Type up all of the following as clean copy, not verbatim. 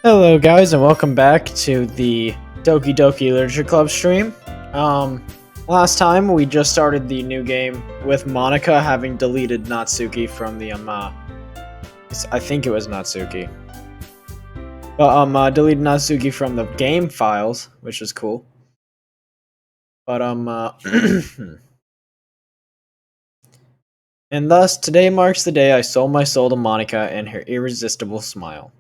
Hello guys and welcome back to the Doki Doki Literature Club stream. Last time we just started the new game with Monica having deleted Natsuki from the I think it was Natsuki. But deleted Natsuki from the game files, which is cool. But and thus today marks the day I sold my soul to Monica and her irresistible smile.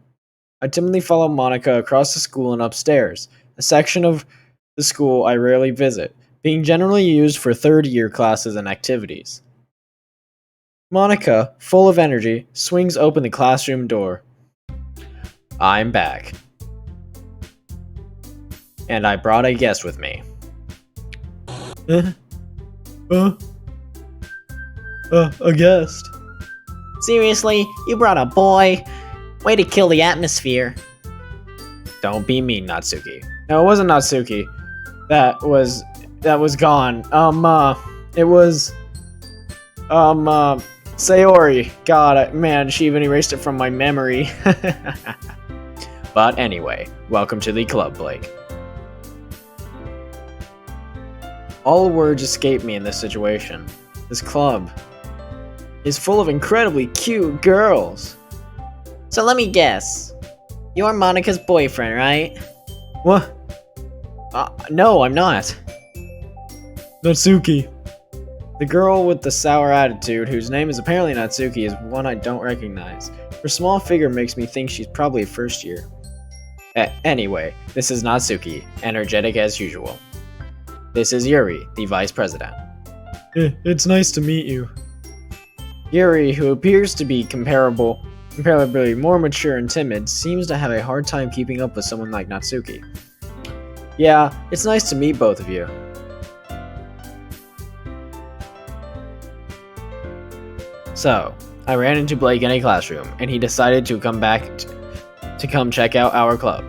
I timidly follow Monica across the school and upstairs, a section of the school I rarely visit, being generally used for third-year classes and activities. Monica, full of energy, swings open the classroom door. I'm back. And I brought a guest with me. A guest? Seriously? You brought a boy? Way to kill the atmosphere. Don't be mean, Natsuki. No, it wasn't Natsuki. That was gone. It was Sayori. God, man, she even erased it from my memory. But anyway, welcome to the club, Blake. All words escape me in this situation. This club is full of incredibly cute girls. So let me guess. You're Monica's boyfriend, right? What? No, I'm not. Natsuki. The girl with the sour attitude, whose name is apparently Natsuki, is one I don't recognize. Her small figure makes me think she's probably first year. Anyway, this is Natsuki, energetic as usual. This is Yuri, the vice president. It's nice to meet you. Yuri, who appears to be comparably more mature and timid, seems to have a hard time keeping up with someone like Natsuki. Yeah, it's nice to meet both of you. So, I ran into Blake in a classroom, and he decided to come back to come check out our club.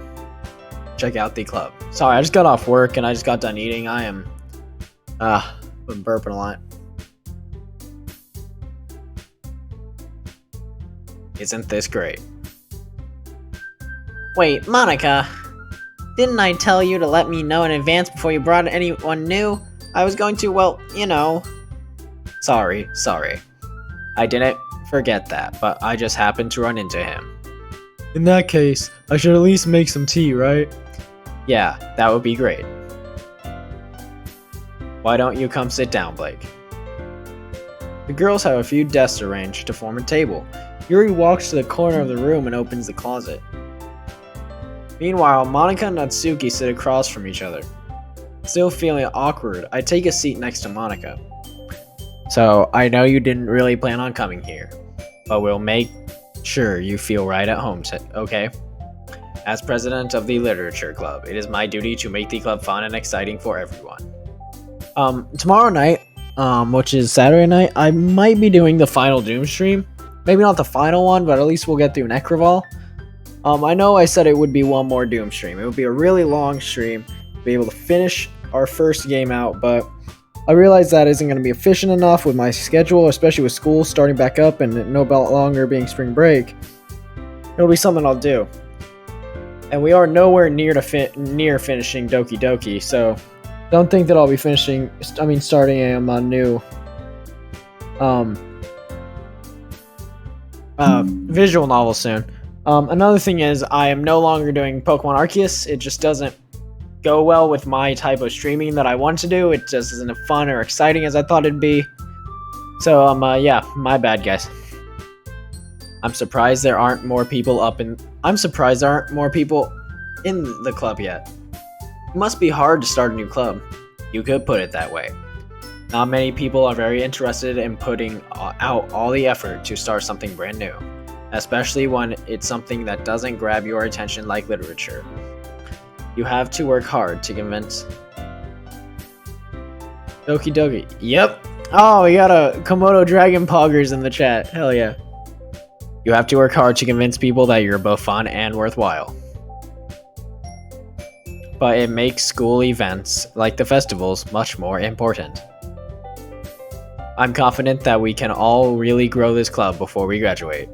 Check out the club. Sorry, I just got off work and I just got done eating. I'm burping a lot. Isn't this great? Wait, Monica. Didn't I tell you to let me know in advance before you brought anyone new? I was going to, well, you know. Sorry. I didn't forget that, but I just happened to run into him. In that case, I should at least make some tea, right? Yeah, that would be great. Why don't you come sit down, Blake? The girls have a few desks arranged to form a table. Yuri walks to the corner of the room and opens the closet. Meanwhile, Monica and Natsuki sit across from each other. Still feeling awkward, I take a seat next to Monica. So, I know you didn't really plan on coming here, but we'll make sure you feel right at home, okay? As president of the Literature Club, it is my duty to make the club fun and exciting for everyone. Tomorrow night, which is Saturday night, I might be doing the final Doom stream. Maybe not the final one, but at least we'll get through Necroval. I know I said it would be one more Doom stream. It would be a really long stream to be able to finish our first game out, but I realize that isn't going to be efficient enough with my schedule, especially with school starting back up and no longer being spring break. It'll be something I'll do. And we are nowhere near finishing Doki Doki, so don't think that I'll be starting a new visual novel soon. Another thing is I am no longer doing Pokemon Arceus. It just doesn't go well with my type of streaming that I want to do. It just isn't as fun or exciting as I thought it'd be. So, yeah, my bad, guys. I'm surprised there aren't more people in the club yet. It must be hard to start a new club. You could put it that way. Not many people are very interested in putting out all the effort to start something brand new, especially when it's something that doesn't grab your attention like literature. You have to work hard to convince. Doki Doki. Yep. Oh, we got a Komodo Dragon Poggers in the chat. Hell yeah. You have to work hard to convince people that you're both fun and worthwhile. But it makes school events, like the festivals, much more important. I'm confident that we can all really grow this club before we graduate.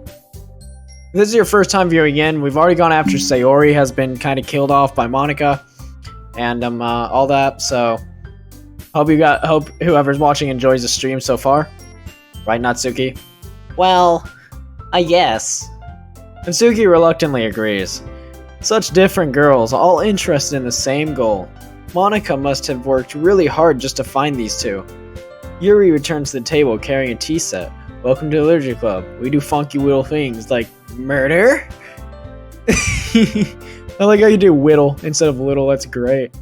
If this is your first time viewing in, we've already gone after Sayori has been kind of killed off by Monica, and all that. So hope whoever's watching enjoys the stream so far, right, Natsuki? Well, I guess. And Suki reluctantly agrees. Such different girls, all interested in the same goal. Monica must have worked really hard just to find these two. Yuri returns to the table carrying a tea set. Welcome to the Liturgy Club. We do funky little things like murder. I like how you do whittle instead of little, that's great.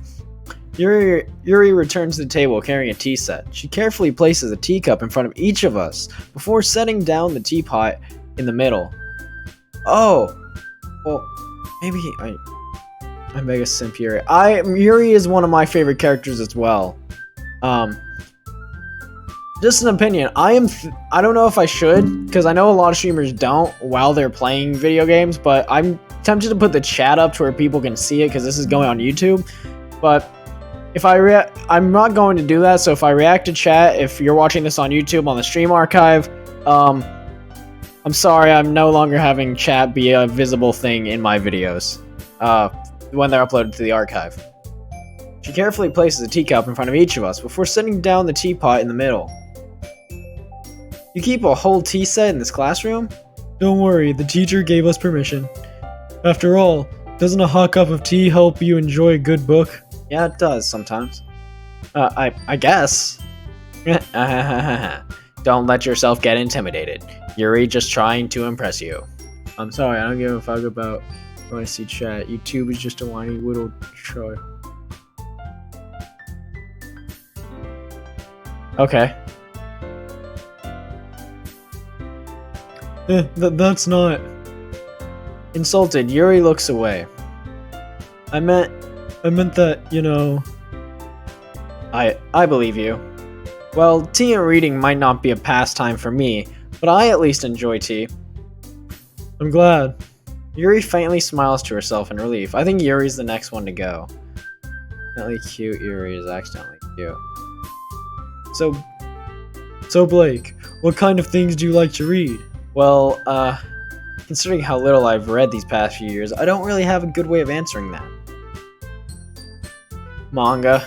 Yuri returns to the table carrying a tea set. She carefully places a teacup in front of each of us before setting down the teapot in the middle. Oh, well, maybe I'm mega simp Yuri. Yuri is one of my favorite characters as well. Just an opinion. I don't know if I should, because I know a lot of streamers don't while they're playing video games, but I'm tempted to put the chat up to where people can see it, because this is going on YouTube. But if I'm not going to do that, so if I react to chat, if you're watching this on YouTube on the stream archive, I'm sorry, I'm no longer having chat be a visible thing in my videos, when they're uploaded to the archive. She carefully places a teacup in front of each of us before setting down the teapot in the middle. You keep a whole tea set in this classroom? Don't worry, the teacher gave us permission. After all, doesn't a hot cup of tea help you enjoy a good book? Yeah, it does sometimes. I guess. Don't let yourself get intimidated. Yuri just trying to impress you. I'm sorry, I don't give a fuck about when I see chat. YouTube is just a whiny little troll. Okay. That's not... Insulted, Yuri looks away. I meant that, you know... I believe you. Well, tea and reading might not be a pastime for me, but I at least enjoy tea. I'm glad. Yuri faintly smiles to herself in relief. I think Yuri's the next one to go. Accidentally cute, Yuri is accidentally cute. So Blake, what kind of things do you like to read? Well, considering how little I've read these past few years, I don't really have a good way of answering that. Manga.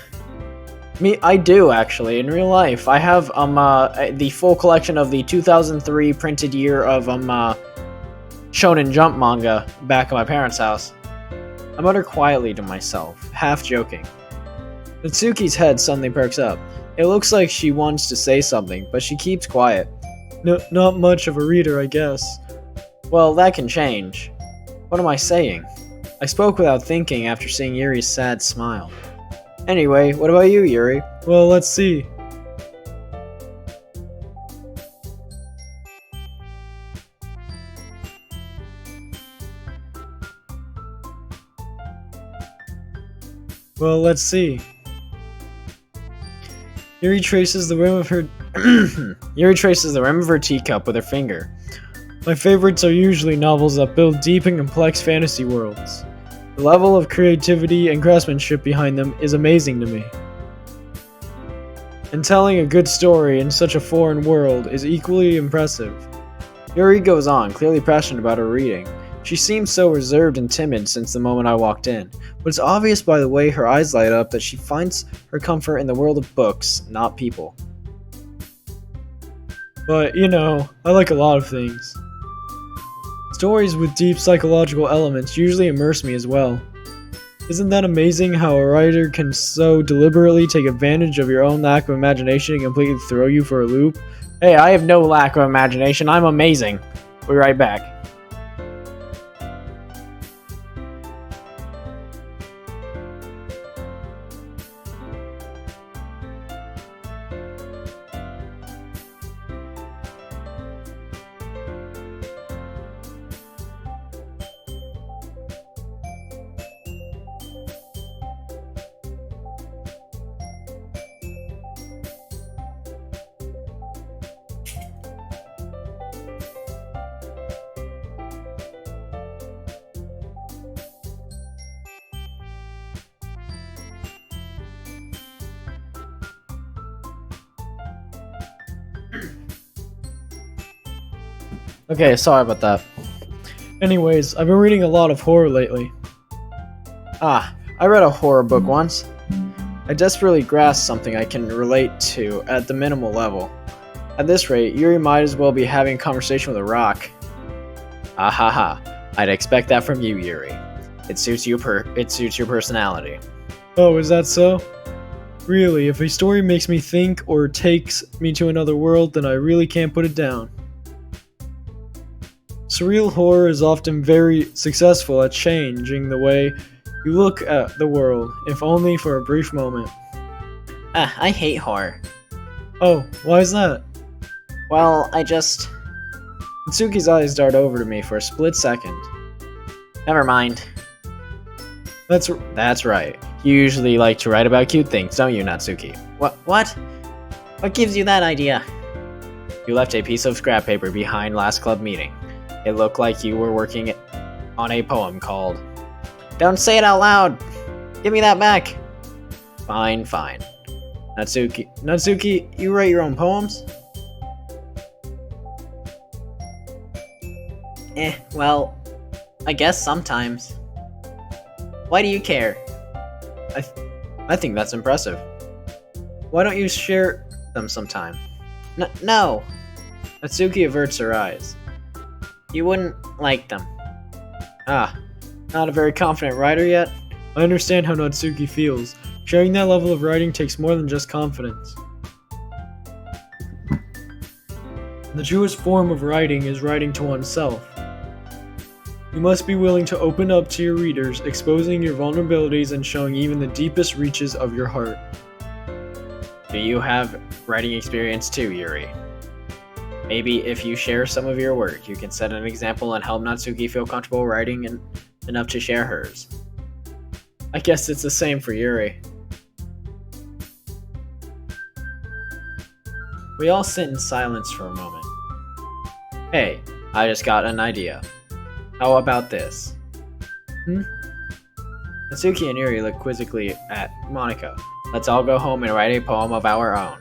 I do, actually, in real life. I have, the full collection of the 2003 printed year of, Shonen Jump manga back at my parents' house. I mutter quietly to myself, half joking. Natsuki's head suddenly perks up. It looks like she wants to say something, but she keeps quiet. No, not much of a reader, I guess. Well, that can change. What am I saying? I spoke without thinking after seeing Yuri's sad smile. Anyway, what about you, Yuri? Well, let's see. Yuri traces the rim of her teacup with her finger. My favorites are usually novels that build deep and complex fantasy worlds. The level of creativity and craftsmanship behind them is amazing to me. And telling a good story in such a foreign world is equally impressive. Yuri goes on, clearly passionate about her reading. She seems so reserved and timid since the moment I walked in, but it's obvious by the way her eyes light up that she finds her comfort in the world of books, not people. But, you know, I like a lot of things. Stories with deep psychological elements usually immerse me as well. Isn't that amazing how a writer can so deliberately take advantage of your own lack of imagination and completely throw you for a loop? Hey, I have no lack of imagination, I'm amazing. We'll be right back. Okay, sorry about that. Anyways, I've been reading a lot of horror lately. Ah, I read a horror book once. I desperately grasped something I can relate to at the minimal level. At this rate, Yuri might as well be having a conversation with a rock. Ah ha ha. I'd expect that from you, Yuri. It suits your personality. Oh, is that so? Really, if a story makes me think or takes me to another world, then I really can't put it down. Surreal horror is often very successful at changing the way you look at the world, if only for a brief moment. I hate horror. Oh, why is that? Well, I just... Natsuki's eyes dart over to me for a split second. Never mind. That's right. You usually like to write about cute things, don't you, Natsuki? What? What gives you that idea? You left a piece of scrap paper behind last club meeting. It looked like you were working on a poem called... Don't say it out loud! Give me that back! Fine. Natsuki, you write your own poems? Well, I guess sometimes. Why do you care? I think that's impressive. Why don't you share them sometime? No. Natsuki averts her eyes. You wouldn't like them. Ah, not a very confident writer yet? I understand how Natsuki feels. Sharing that level of writing takes more than just confidence. The truest form of writing is writing to oneself. You must be willing to open up to your readers, exposing your vulnerabilities and showing even the deepest reaches of your heart. Do you have writing experience too, Yuri? Maybe if you share some of your work, you can set an example and help Natsuki feel comfortable writing enough to share hers. I guess it's the same for Yuri. We all sit in silence for a moment. Hey, I just got an idea. How about this? Natsuki and Yuri look quizzically at Monica. Let's all go home and write a poem of our own.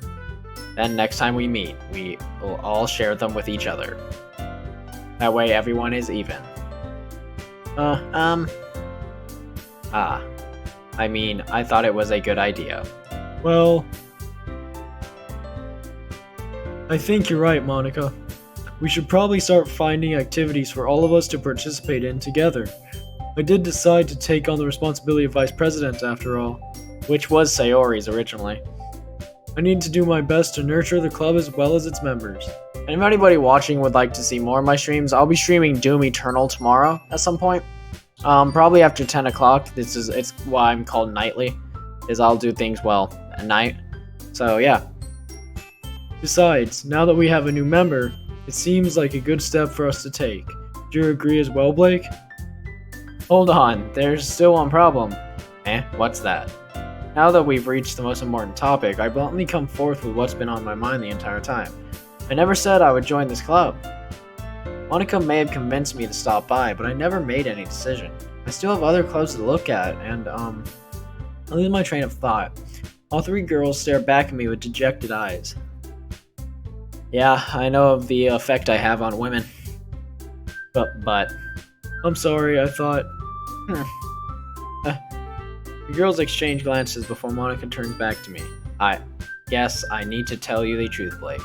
Then next time we meet, we will all share them with each other. That way everyone is even. I thought it was a good idea. Well, I think you're right, Monica. We should probably start finding activities for all of us to participate in together. I did decide to take on the responsibility of vice president after all, which was Sayori's originally. I need to do my best to nurture the club as well as its members. And if anybody watching would like to see more of my streams, I'll be streaming Doom Eternal tomorrow at some point. Probably after 10 o'clock. It's why I'm called Nightly, is I'll do things at night. So yeah. Besides, now that we have a new member, it seems like a good step for us to take. Do you agree as well, Blake? Hold on, there's still one problem. What's that? Now that we've reached the most important topic, I bluntly come forth with what's been on my mind the entire time. I never said I would join this club. Monica may have convinced me to stop by, but I never made any decision. I still have other clubs to look at, and I lose my train of thought. All three girls stare back at me with dejected eyes. Yeah, I know of the effect I have on women. But... I'm sorry, I thought... The girls exchange glances before Monica turns back to me. I guess I need to tell you the truth, Blake.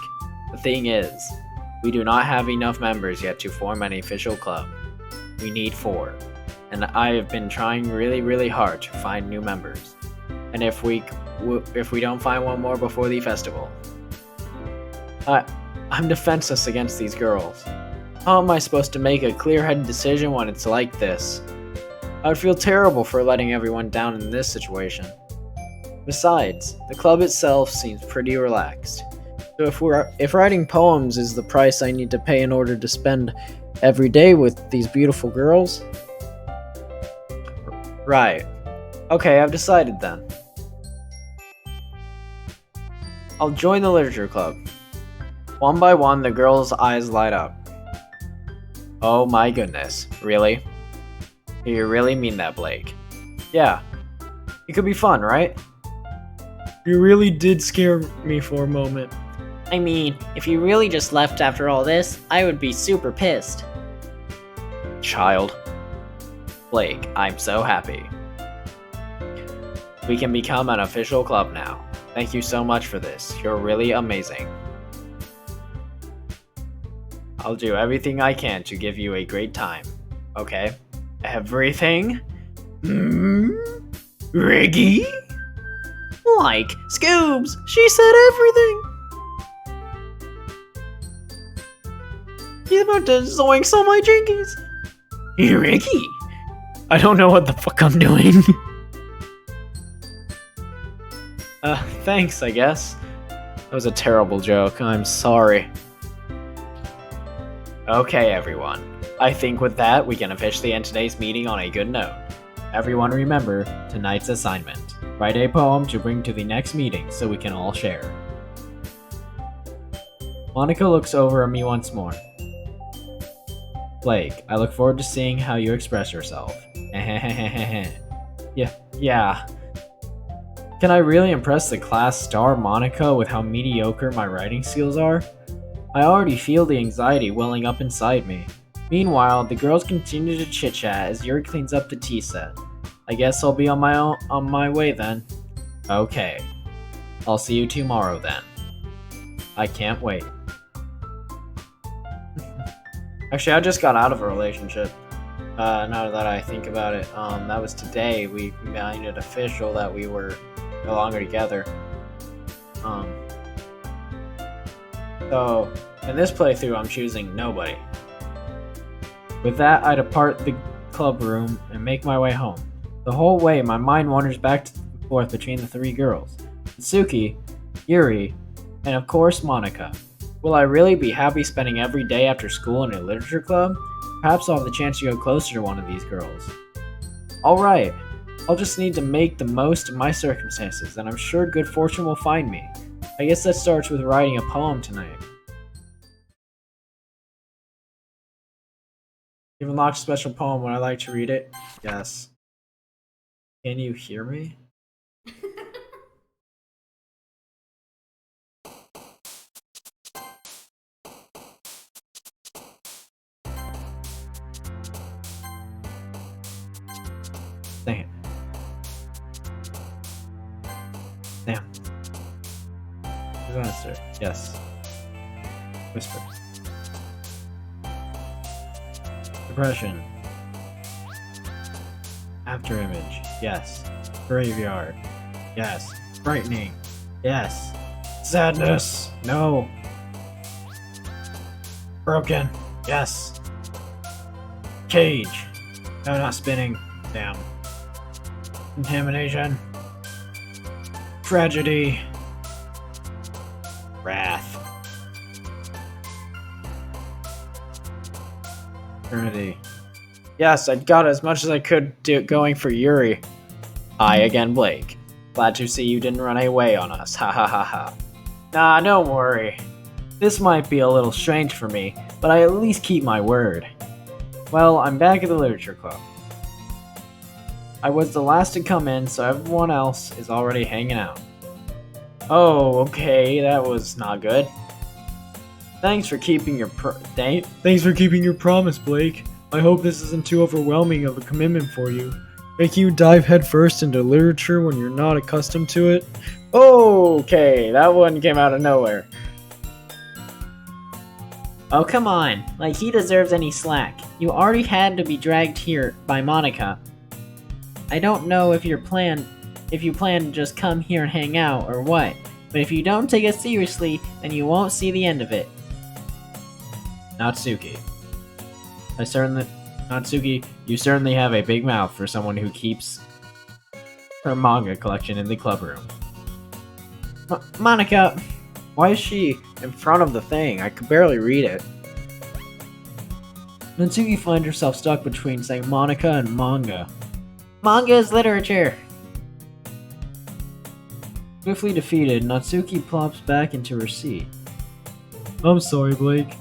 The thing is, we do not have enough members yet to form an official club. We need 4. And I have been trying really hard to find new members. And if we don't find one more before the festival... I'm defenseless against these girls. How am I supposed to make a clear-headed decision when it's like this? I would feel terrible for letting everyone down in this situation. Besides, the club itself seems pretty relaxed. So if writing poems is the price I need to pay in order to spend every day with these beautiful girls... Right. Okay, I've decided then. I'll join the literature club. One by one, the girls' eyes light up. Oh my goodness, really? You really mean that, Blake? Yeah. It could be fun, right? You really did scare me for a moment. I mean, if you really just left after all this, I would be super pissed. child. Blake, I'm so happy. We can become an official club now. Thank you so much for this. You're really amazing. I'll do everything I can to give you a great time. Okay? Everything? Riggy? Like, Scoobs, she said everything! He's about to zoinks on my jinkies! Riggy? I don't know what the fuck I'm doing. Thanks, I guess. That was a terrible joke. I'm sorry. Okay, everyone. I think with that, we can officially end today's meeting on a good note. Everyone remember tonight's assignment. Write a poem to bring to the next meeting so we can all share. Monica looks over at me once more. Blake, I look forward to seeing how you express yourself. Yeah. Can I really impress the class star Monica with how mediocre my writing skills are? I already feel the anxiety welling up inside me. Meanwhile, the girls continue to chit-chat as Yuri cleans up the tea set. I guess I'll be on my way then. Okay. I'll see you tomorrow then. I can't wait. Actually, I just got out of a relationship. Now that I think about it, that was today. We made it official that we were no longer together. So, in this playthrough, I'm choosing nobody. With that, I depart the club room and make my way home. The whole way, my mind wanders back and forth between the three girls. Natsuki, Yuri, and of course Monica. Will I really be happy spending every day after school in a literature club? Perhaps I'll have the chance to go closer to one of these girls. Alright, I'll just need to make the most of my circumstances, and I'm sure good fortune will find me. I guess that starts with writing a poem tonight. You've unlocked a special poem. Would I like to read it? Yes. Can you hear me? Dang it. Damn. Disaster. Yes. Whisper. Depression. After image. Yes. Graveyard. Yes. Frightening. Yes. Sadness. No. Broken. Yes. Cage. No, not spinning. Damn. Contamination. Tragedy. Wrath. Eternity. Yes, I got as much as I could going for Yuri. Hi again, Blake. Glad to see you didn't run away on us. Ha ha ha ha. Nah, don't worry. This might be a little strange for me, but I at least keep my word. Well, I'm back at the literature club. I was the last to come in, so everyone else is already hanging out. Oh, okay, that was not good. Thanks for keeping your promise, Blake. I hope this isn't too overwhelming of a commitment for you. Making you dive headfirst into literature when you're not accustomed to it? Okay, that one came out of nowhere. Oh, come on. Like he deserves any slack. You already had to be dragged here by Monica. I don't know if you plan to just come here and hang out or what, but if you don't take it seriously, then you won't see the end of it. Natsuki, you certainly have a big mouth for someone who keeps her manga collection in the club room. Monica! Why is she in front of the thing? I could barely read it. Natsuki finds herself stuck between saying Monica and manga. Manga is literature! Swiftly defeated, Natsuki plops back into her seat. I'm sorry, Blake.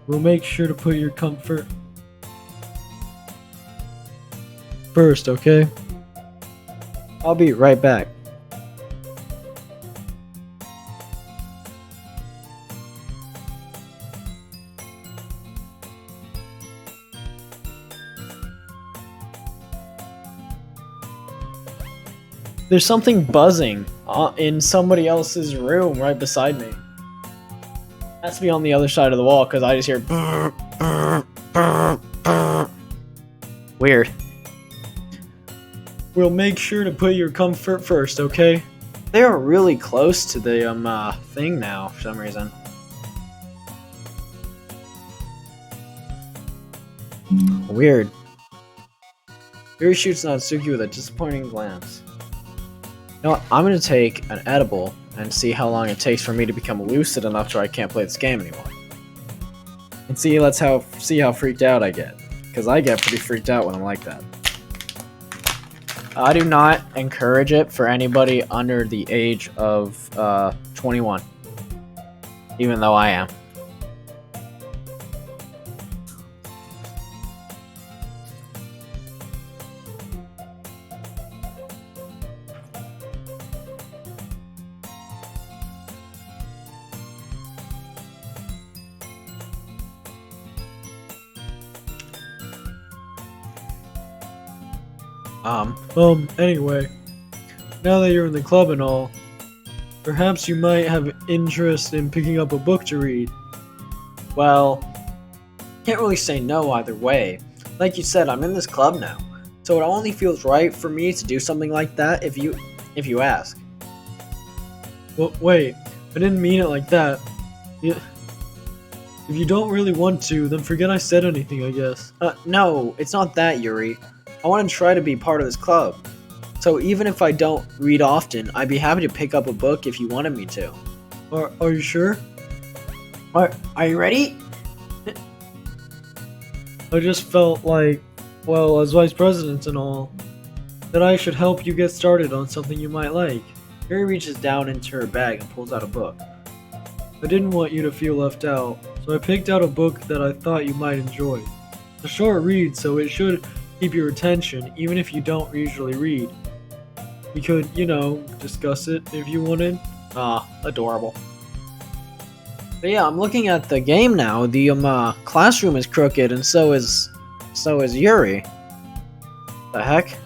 We'll make sure to put your comfort first, okay? I'll be right back. There's something buzzing in somebody else's room right beside me. Has to be on the other side of the wall because I just hear brr, brr, brr, brr. Weird. We'll make sure to put your comfort first, okay? They are really close to the thing now for some reason. Weird. Yuri shoots Natsuki with a disappointing glance. You know what? I'm gonna take an edible and see how long it takes for me to become lucid enough to where I can't play this game anymore. And see how freaked out I get. Because I get pretty freaked out when I'm like that. I do not encourage it for anybody under the age of 21. Even though I am. Anyway, now that you're in the club and all, perhaps you might have interest in picking up a book to read. Well, can't really say no either way. Like you said, I'm in this club now, so it only feels right for me to do something like that if you ask. Well, wait, I didn't mean it like that. If you don't really want to, then forget I said anything, I guess. No, it's not that, Yuri. I want to try to be part of this club. So even if I don't read often, I'd be happy to pick up a book if you wanted me to. Are you sure? Are you ready? I just felt like, well, as vice president and all, that I should help you get started on something you might like. Yuri reaches down into her bag and pulls out a book. I didn't want you to feel left out, so I picked out a book that I thought you might enjoy. It's a short read, so it should keep your attention, even if you don't usually read. We could, discuss it if you wanted. Adorable. But yeah, I'm looking at the game now. The classroom is crooked, and so is Yuri. The heck?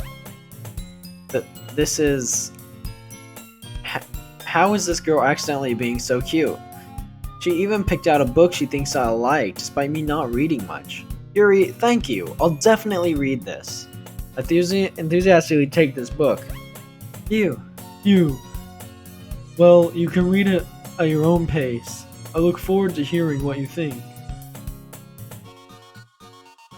This is. How is this girl accidentally being so cute? She even picked out a book she thinks I like, despite me not reading much. Yuri, thank you. I'll definitely read this. Enthusiastically take this book. You. Well, you can read it at your own pace. I look forward to hearing what you think.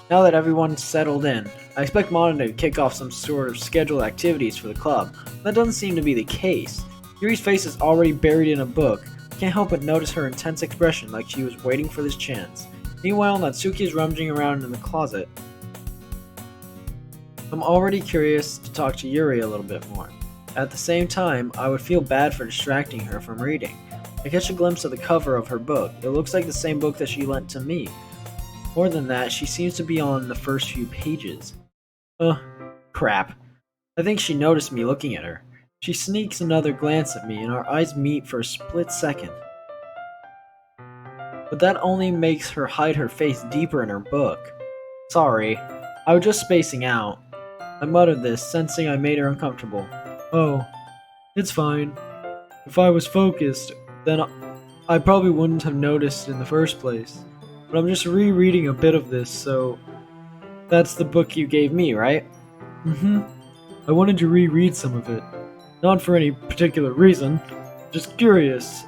Now that everyone's settled in, I expect Mono to kick off some sort of scheduled activities for the club. That doesn't seem to be the case. Yuri's face is already buried in a book. Can't help but notice her intense expression, like she was waiting for this chance. Meanwhile, Natsuki is rummaging around in the closet. I'm already curious to talk to Yuri a little bit more. At the same time, I would feel bad for distracting her from reading. I catch a glimpse of the cover of her book. It looks like the same book that she lent to me. More than that, she seems to be on the first few pages. Crap. I think she noticed me looking at her. She sneaks another glance at me and our eyes meet for a split second. But that only makes her hide her face deeper in her book. Sorry, I was just spacing out. I muttered this, sensing I made her uncomfortable. Oh, it's fine. If I was focused, then I probably wouldn't have noticed in the first place. But I'm just rereading a bit of this, so... That's the book you gave me, right? I wanted to reread some of it. Not for any particular reason. Just curious.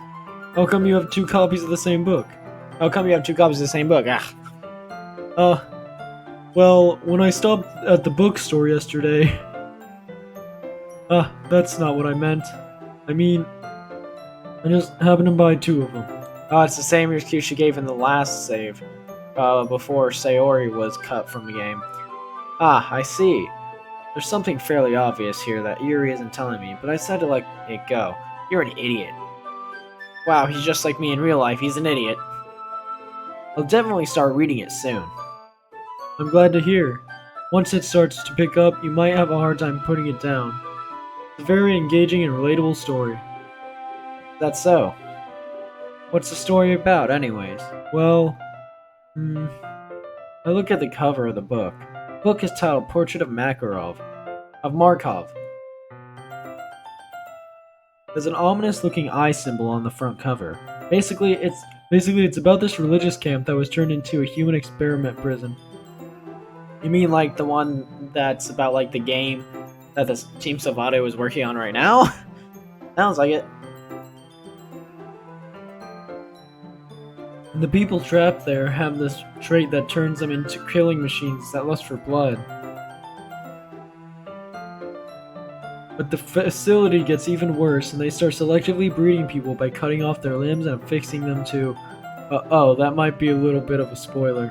How come you have two copies of the same book? Well, when I stopped at the bookstore yesterday... that's not what I meant. I mean, I just happened to buy two of them. Oh, it's the same excuse she gave in the last save, before Sayori was cut from the game. I see. There's something fairly obvious here that Yuri isn't telling me, but I decided to let it go. You're an idiot. Wow, he's just like me in real life, he's an idiot. I'll definitely start reading it soon. I'm glad to hear. Once it starts to pick up, you might have a hard time putting it down. It's a very engaging and relatable story. That's so. What's the story about, anyways? Well, I look at the cover of the book. The book is titled Portrait of Markov. There's an ominous-looking eye symbol on the front cover. Basically, it's about this religious camp that was turned into a human experiment prison. You mean like the one that's about like the game that this Team Salvato is working on right now? Sounds like it. And the people trapped there have this trait that turns them into killing machines that lust for blood. But the facility gets even worse, and they start selectively breeding people by cutting off their limbs and affixing them to... oh, that might be a little bit of a spoiler.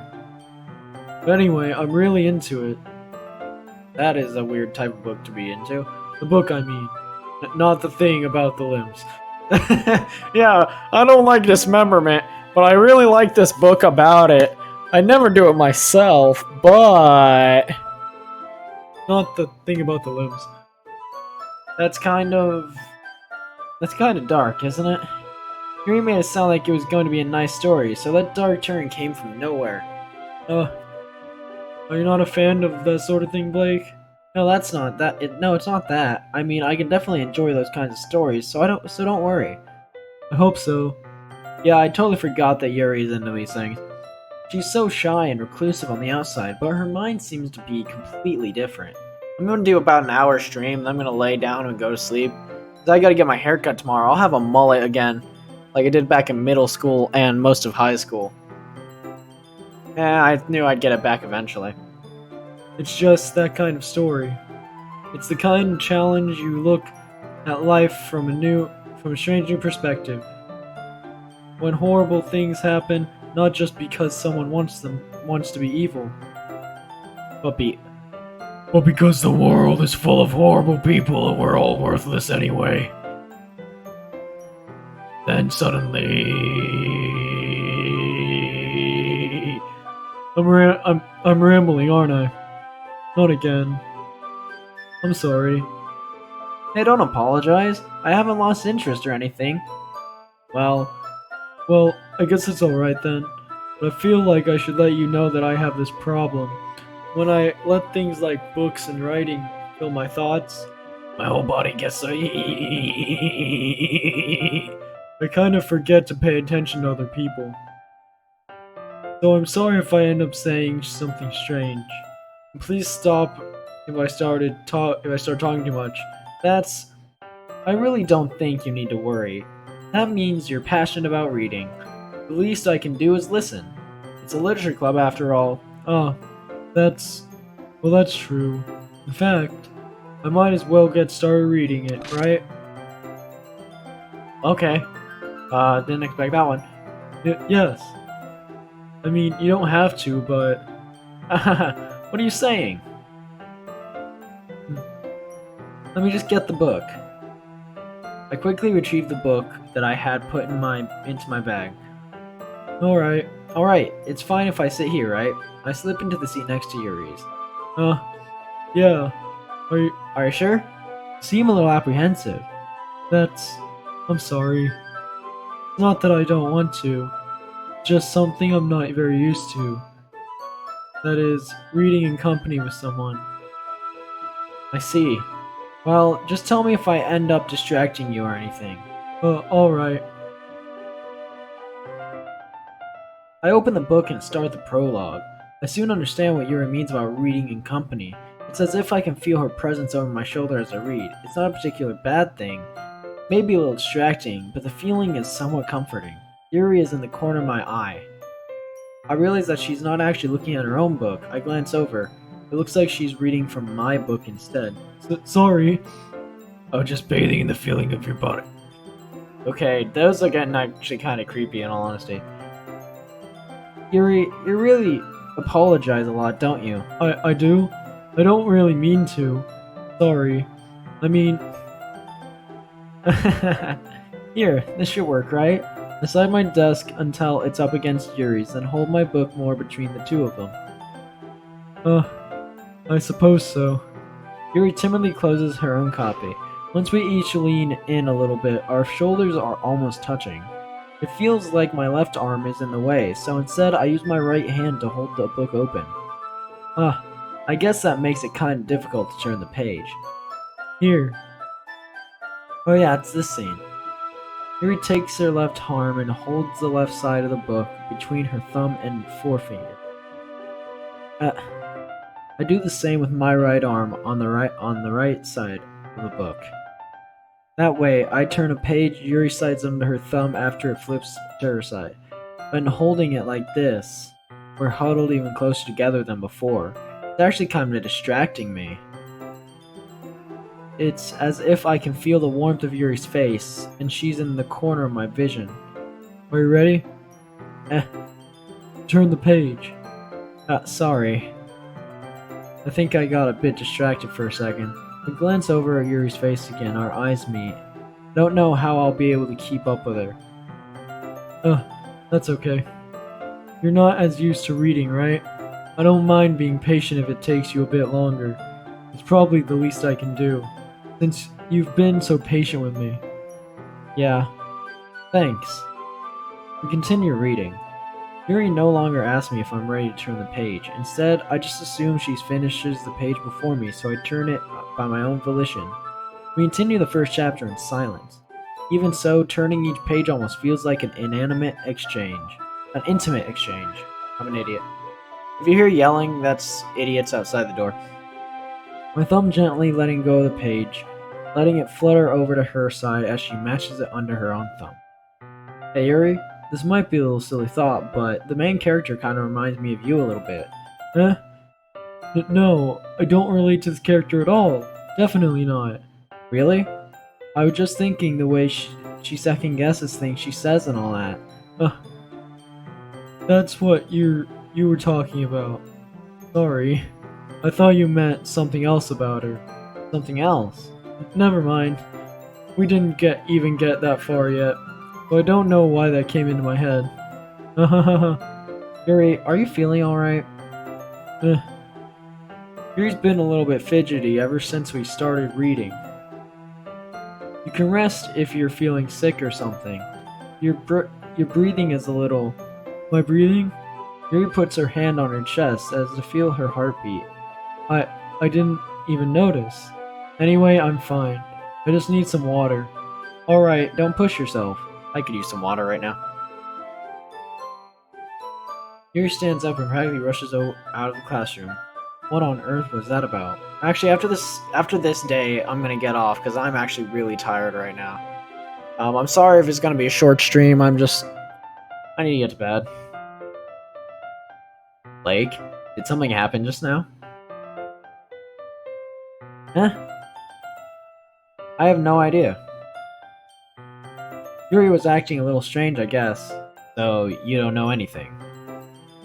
But anyway, I'm really into it. That is a weird type of book to be into. The book, I mean. Not the thing about the limbs. Yeah, I don't like dismemberment, but I really like this book about it. I never do it myself, but... Not the thing about the limbs. That's kind of dark, isn't it? You made it sound like it was going to be a nice story, so that dark turn came from nowhere. Are you not a fan of that sort of thing, Blake? No, that's not that. No, it's not that. I mean, I can definitely enjoy those kinds of stories, so don't worry. I hope so. Yeah, I totally forgot that Yuri's into these things. She's so shy and reclusive on the outside, but her mind seems to be completely different. I'm gonna do about an hour stream, then I'm gonna lay down and go to sleep. Cause I gotta get my hair cut tomorrow. I'll have a mullet again, like I did back in middle school and most of high school. Yeah, I knew I'd get it back eventually. It's just that kind of story. It's the kind of challenge you look at life from a strange new perspective. When horrible things happen, not just because someone wants to be evil, but because the world is full of horrible people and we're all worthless anyway. Then suddenly... I'm rambling, aren't I? Not again. I'm sorry. Hey, don't apologize. I haven't lost interest or anything. Well, I guess it's alright then. But I feel like I should let you know that I have this problem. When I let things like books and writing fill my thoughts, my whole body gets so... I kind of forget to pay attention to other people. So I'm sorry if I end up saying something strange. Please stop if I start talking too much. I really don't think you need to worry. That means you're passionate about reading. The least I can do is listen. It's a literature club after all. That's true. In fact, I might as well get started reading it, right? Okay. Didn't expect that one. Yes. I mean, you don't have to, but... What are you saying? Let me just get the book. I quickly retrieved the book that I had put into my bag. Alright, it's fine if I sit here, right? I slip into the seat next to Yuri's. Yeah. Are you sure? You seem a little apprehensive. I'm sorry. Not that I don't want to. Just something I'm not very used to. That is, reading in company with someone. I see. Well, just tell me if I end up distracting you or anything. Alright. I open the book and start the prologue. I soon understand what Yuri means about reading in company. It's as if I can feel her presence over my shoulder as I read. It's not a particular bad thing. Maybe a little distracting, but the feeling is somewhat comforting. Yuri is in the corner of my eye. I realize that she's not actually looking at her own book. I glance over. It looks like she's reading from my book instead. Sorry. Oh, just bathing in the feeling of your body. Okay, those are getting actually kind of creepy in all honesty. Yuri, you really apologize a lot, don't you? I do? I don't really mean to. Sorry. I mean... Here, this should work, right? I slide my desk until it's up against Yuri's, then hold my book more between the two of them. I suppose so. Yuri timidly closes her own copy. Once we each lean in a little bit, our shoulders are almost touching. It feels like my left arm is in the way, so instead I use my right hand to hold the book open. I guess that makes it kind of difficult to turn the page. Here. Oh yeah, it's this scene. Yuri takes her left arm and holds the left side of the book between her thumb and forefinger. Uh, I do the same with my right arm on the right side of the book. That way, I turn a page, Yuri slides under her thumb after it flips to her side. But in holding it like this, we're huddled even closer together than before. It's actually kind of distracting me. It's as if I can feel the warmth of Yuri's face, and she's in the corner of my vision. Are you ready? Turn the page. Sorry. I think I got a bit distracted for a second. We glance over at Yuri's face again, our eyes meet. I don't know how I'll be able to keep up with her. That's okay. You're not as used to reading, right? I don't mind being patient if it takes you a bit longer. It's probably the least I can do, since you've been so patient with me. Yeah, thanks. We continue reading. Yuri no longer asks me if I'm ready to turn the page. Instead, I just assume she finishes the page before me, so I turn it by my own volition. We continue the first chapter in silence. Even so, turning each page almost feels like an intimate exchange. I'm an idiot. If you hear yelling, that's idiots outside the door. My thumb gently letting go of the page, letting it flutter over to her side as she matches it under her own thumb. Hey Yuri, this might be a little silly thought, but the main character kind of reminds me of you a little bit. No, I don't relate to this character at all. Definitely not. Really? I was just thinking the way she second guesses things she says and all that. That's what you were talking about. Sorry. I thought you meant something else about her. Something else? Never mind. We didn't even get that far yet. But I don't know why that came into my head. Yuri, are you feeling alright? Yuri's been a little bit fidgety ever since we started reading. You can rest if you're feeling sick or something. Your breathing is a little... My breathing? Yuri puts her hand on her chest as to feel her heartbeat. I didn't even notice. Anyway, I'm fine. I just need some water. Alright, don't push yourself. I could use some water right now. Yuri stands up and practically rushes out of the classroom. What on earth was that about? Actually, after this day, I'm gonna get off because I'm actually really tired right now. I'm sorry if it's gonna be a short stream. I need to get to bed. Blake, did something happen just now? I have no idea. Yuri was acting a little strange, I guess. So, you don't know anything.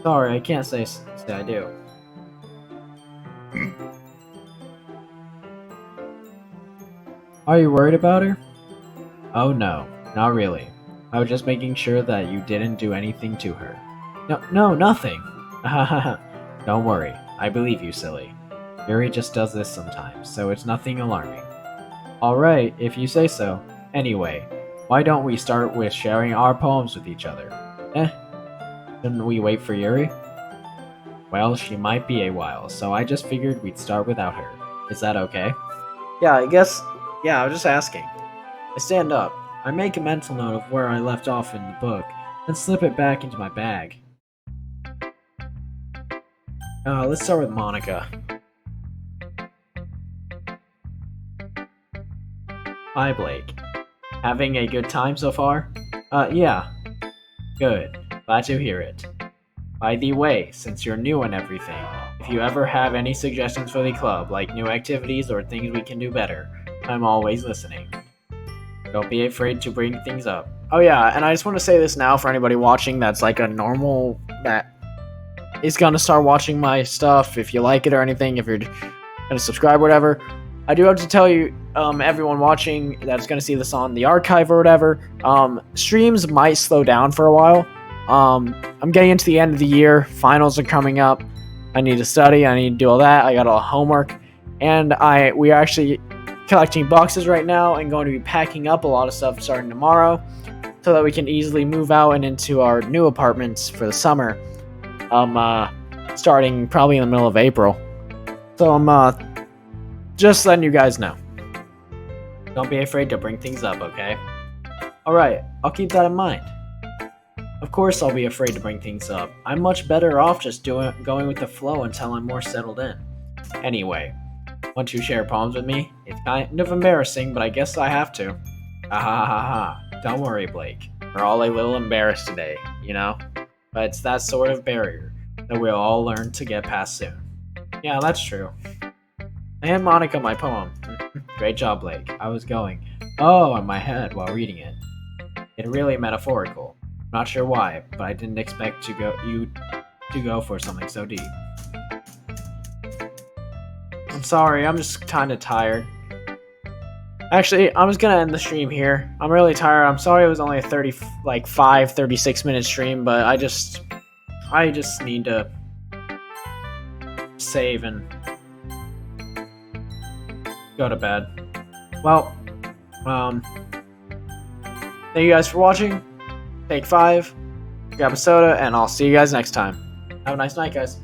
Sorry, I can't say I do. Are you worried about her? Oh no, not really. I was just making sure that you didn't do anything to her. No, nothing! Don't worry, I believe you, silly. Yuri just does this sometimes, so it's nothing alarming. Alright, if you say so. Anyway, why don't we start with sharing our poems with each other? Shouldn't we wait for Yuri? Well, she might be a while, so I just figured we'd start without her. Is that okay? Yeah, I guess. Yeah, I was just asking. I stand up. I make a mental note of where I left off in the book, then slip it back into my bag. Let's start with Monica. Hi, Blake. Having a good time so far? Yeah. Good. Glad to hear it. By the way, since you're new and everything, if you ever have any suggestions for the club, like new activities or things we can do better, I'm always listening. Don't be afraid to bring things up. Oh yeah, and I just want to say this now for anybody watching that's like a normal, that is gonna start watching my stuff, if you like it or anything, if you're gonna subscribe or whatever. I do have to tell you, everyone watching that's gonna see this on the archive or whatever, streams might slow down for a while. I'm getting into the end of the year, finals are coming up, I need to study, I need to do all that, I got all the homework, and we are actually collecting boxes right now and going to be packing up a lot of stuff starting tomorrow, so that we can easily move out and into our new apartments for the summer, starting probably in the middle of April. So I'm just letting you guys know. Don't be afraid to bring things up, okay? Alright, I'll keep that in mind. Of course I'll be afraid to bring things up. I'm much better off just going with the flow until I'm more settled in. Anyway, want to share poems with me? It's kind of embarrassing, but I guess I have to. Ha ha ha ha. Don't worry, Blake. We're all a little embarrassed today, you know? But it's that sort of barrier that we'll all learn to get past soon. Yeah, that's true. I hand Monica my poem. Great job, Blake. I was going, oh, in my head while reading it. It's really metaphorical. Not sure why, but I didn't expect you to go for something so deep. I'm sorry, I'm just kinda tired. Actually, I'm just gonna end the stream here. I'm really tired. I'm sorry it was only a 36-minute stream, but I just need to save and go to bed. Well, thank you guys for watching. Take 5, grab a soda, and I'll see you guys next time. Have a nice night, guys.